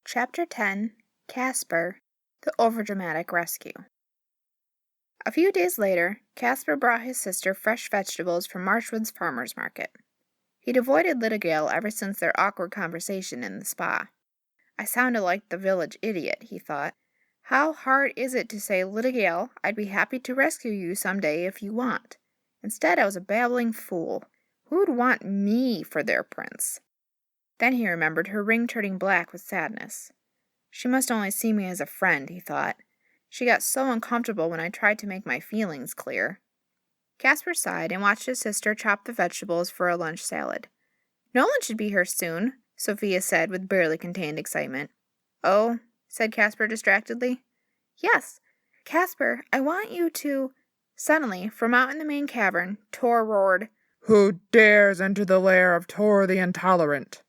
Chapter 10, Casper, the Overdramatic Rescue. A few days later, Casper brought his sister fresh vegetables from Marshwood's farmer's market. He'd avoided Littagale ever since their awkward conversation in the spa. I sounded like the village idiot, he thought. How hard is it to say, Littagale, I'd be happy to rescue you someday if you want. Instead, I was a babbling fool. Who would want me for their prince? Then he remembered her ring turning black with sadness. She must only see me as a friend, he thought. She got so uncomfortable when I tried to make my feelings clear. Casper sighed and watched his sister chop the vegetables for a lunch salad. Nolan should be here soon, Sophia said with barely contained excitement. Oh, said Casper distractedly. Yes, Casper, I want you to... Suddenly, from out in the main cavern, Tor roared, Who dares enter the lair of Tor the Intolerant?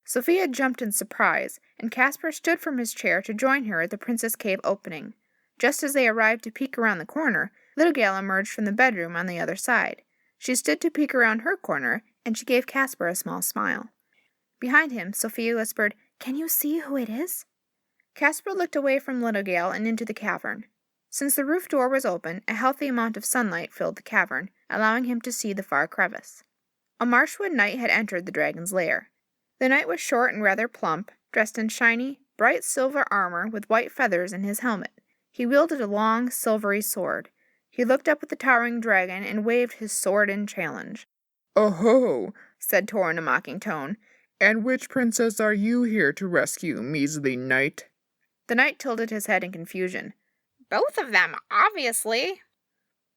Sophia jumped in surprise, and Casper stood from his chair to join her at the Princess Cave opening. Just as they arrived to peek around the corner, Littagale emerged from the bedroom on the other side. She stood to peek around her corner, and she gave Casper a small smile. Behind him, Sophia whispered, Can you see who it is? Casper looked away from Littagale and into the cavern. Since the roof door was open, a healthy amount of sunlight filled the cavern, allowing him to see the far crevice. A Marshwood knight had entered the dragon's lair. The knight was short and rather plump, dressed in shiny, bright silver armor with white feathers in his helmet. He wielded a long, silvery sword. He looked up at the towering dragon and waved his sword in challenge. Oh-ho, said Tor in a mocking tone. And which princess are you here to rescue, measly knight? The knight tilted his head in confusion. Both of them, obviously.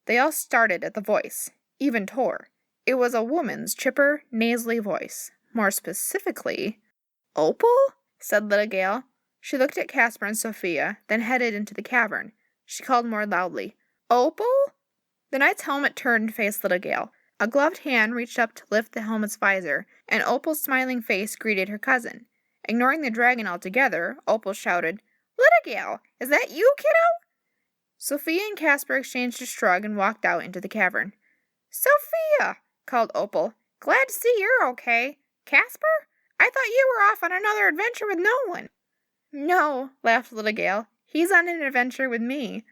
They all started at the voice, even Tor. It was a woman's chipper, nasally voice. More specifically, Opal? Said Littagale. She looked at Casper and Sophia, then headed into the cavern. She called more loudly, Opal? The knight's helmet turned and faced Littagale. A gloved hand reached up to lift the helmet's visor, and Opal's smiling face greeted her cousin. Ignoring the dragon altogether, Opal shouted, Littagale, is that you, kiddo? Sophia and Casper exchanged a shrug and walked out into the cavern. Sophia, called Opal, glad to see you're okay. Casper? I thought you were off on another adventure with Nolan. No, laughed Littagale. He's on an adventure with me.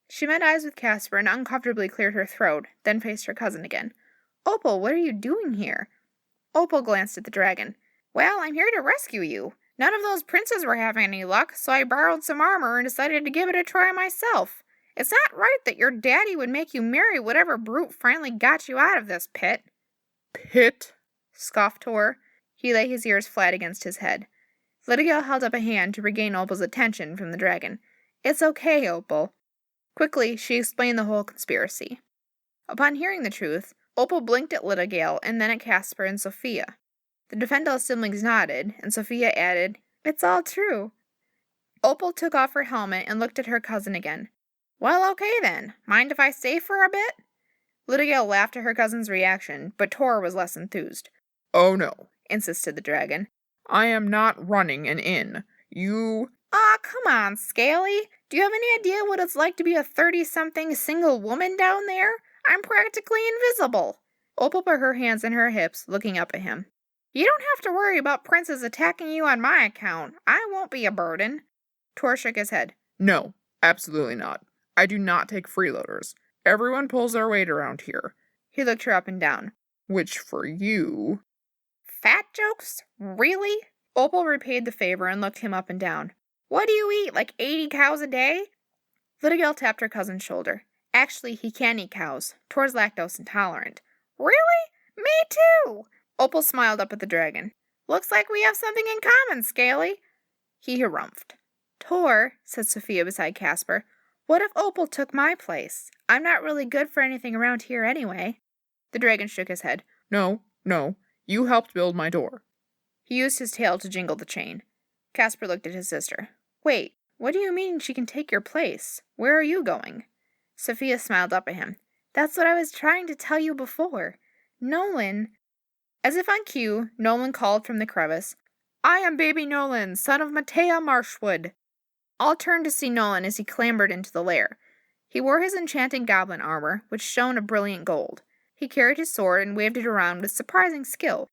She met eyes with Casper and uncomfortably cleared her throat, then faced her cousin again. Opal, what are you doing here? Opal glanced at the dragon. Well, I'm here to rescue you. None of those princes were having any luck, so I borrowed some armor and decided to give it a try myself. It's not right that your daddy would make you marry whatever brute finally got you out of this pit. Pit? Scoffed Tor. He lay his ears flat against his head. Littagale held up a hand to regain Opal's attention from the dragon. It's okay, Opal. Quickly, she explained the whole conspiracy. Upon hearing the truth, Opal blinked at Littagale and then at Casper and Sophia. The Defendal siblings nodded, and Sophia added, It's all true. Opal took off her helmet and looked at her cousin again. Well, okay then. Mind if I stay for a bit? Littagale laughed at her cousin's reaction, but Tor was less enthused. Oh no, insisted the dragon. I am not running an inn. You... Aw, come on, Scaly. Do you have any idea what it's like to be a 30-something single woman down there? I'm practically invisible. Opal put her hands in her hips, looking up at him. You don't have to worry about princes attacking you on my account. I won't be a burden. Tor shook his head. No, absolutely not. I do not take freeloaders. Everyone pulls their weight around here. He looked her up and down. Which for you... Fat jokes? Really? Opal repaid the favor and looked him up and down. What do you eat, like 80 cows a day? Littagale tapped her cousin's shoulder. Actually, he can eat cows. Tor's lactose intolerant. Really? Me too! Opal smiled up at the dragon. Looks like we have something in common, Scaly. He harumphed. Tor, said Sophia beside Casper, what if Opal took my place? I'm not really good for anything around here anyway. The dragon shook his head. No. You helped build my door. He used his tail to jingle the chain. Casper looked at his sister. Wait, what do you mean she can take your place? Where are you going? Sophia smiled up at him. That's what I was trying to tell you before. Nolan... As if on cue, Nolan called from the crevice, I am baby Nolan, son of Mattea Marshwood. All turned to see Nolan as he clambered into the lair. He wore his enchanting goblin armor, which shone a brilliant gold. He carried his sword and waved it around with surprising skill.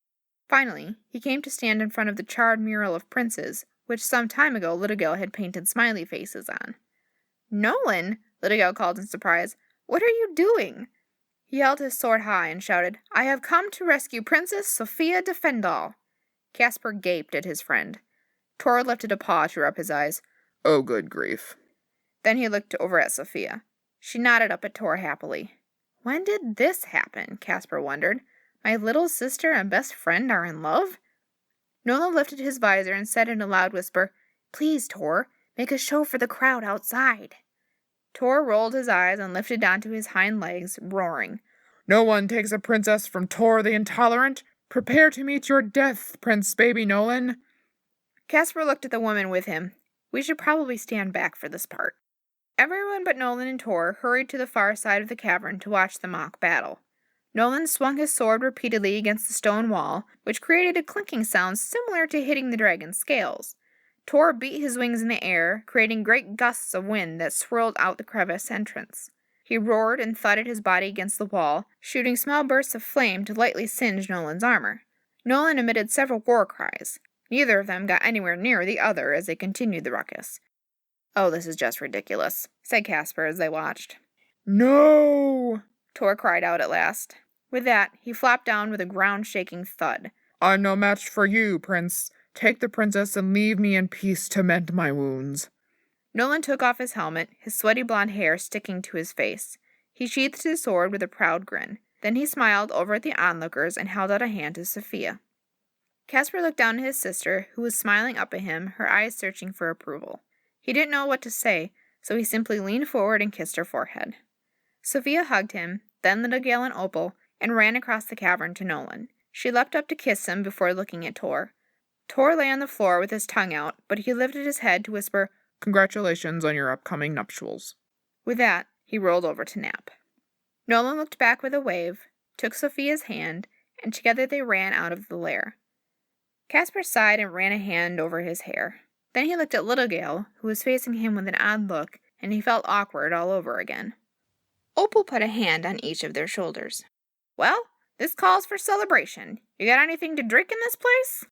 Finally, he came to stand in front of the charred mural of princes, which some time ago Littagale had painted smiley faces on. "Nolan," Littagale called in surprise, "what are you doing?" He held his sword high and shouted, "I have come to rescue Princess Sophia de Fendal." Caspar gaped at his friend. Tor lifted a paw to rub his eyes. Oh, good grief. Then he looked over at Sophia. She nodded up at Tor happily. When did this happen? Caspar wondered. My little sister and best friend are in love? Nolan lifted his visor and said in a loud whisper, "Please, Tor, make a show for the crowd outside." Tor rolled his eyes and lifted onto his hind legs, roaring. No one takes a princess from Tor the Intolerant. Prepare to meet your death, Prince Baby Nolan. Caspar looked at the woman with him. We should probably stand back for this part. Everyone but Nolan and Tor hurried to the far side of the cavern to watch the mock battle. Nolan swung his sword repeatedly against the stone wall, which created a clinking sound similar to hitting the dragon's scales. Tor beat his wings in the air, creating great gusts of wind that swirled out the crevice entrance. He roared and thudded his body against the wall, shooting small bursts of flame to lightly singe Nolan's armor. Nolan emitted several war cries. Neither of them got anywhere near the other as they continued the ruckus. "Oh, this is just ridiculous," said Caspar as they watched. No! Tor cried out at last. With that, he flopped down with a ground-shaking thud. I'm no match for you, Prince. Take the princess and leave me in peace to mend my wounds. Nolan took off his helmet, his sweaty blond hair sticking to his face. He sheathed his sword with a proud grin. Then he smiled over at the onlookers and held out a hand to Sophia. Caspar looked down at his sister, who was smiling up at him, her eyes searching for approval. He didn't know what to say, so he simply leaned forward and kissed her forehead. Sophia hugged him, then Littagale and Opal, and ran across the cavern to Nolan. She leapt up to kiss him before looking at Tor. Tor lay on the floor with his tongue out, but he lifted his head to whisper, Congratulations on your upcoming nuptials. With that, he rolled over to nap. Nolan looked back with a wave, took Sophia's hand, and together they ran out of the lair. Caspar sighed and ran a hand over his hair. Then he looked at Littagale, who was facing him with an odd look, and he felt awkward all over again. Opal put a hand on each of their shoulders. "Well, this calls for celebration. You got anything to drink in this place?"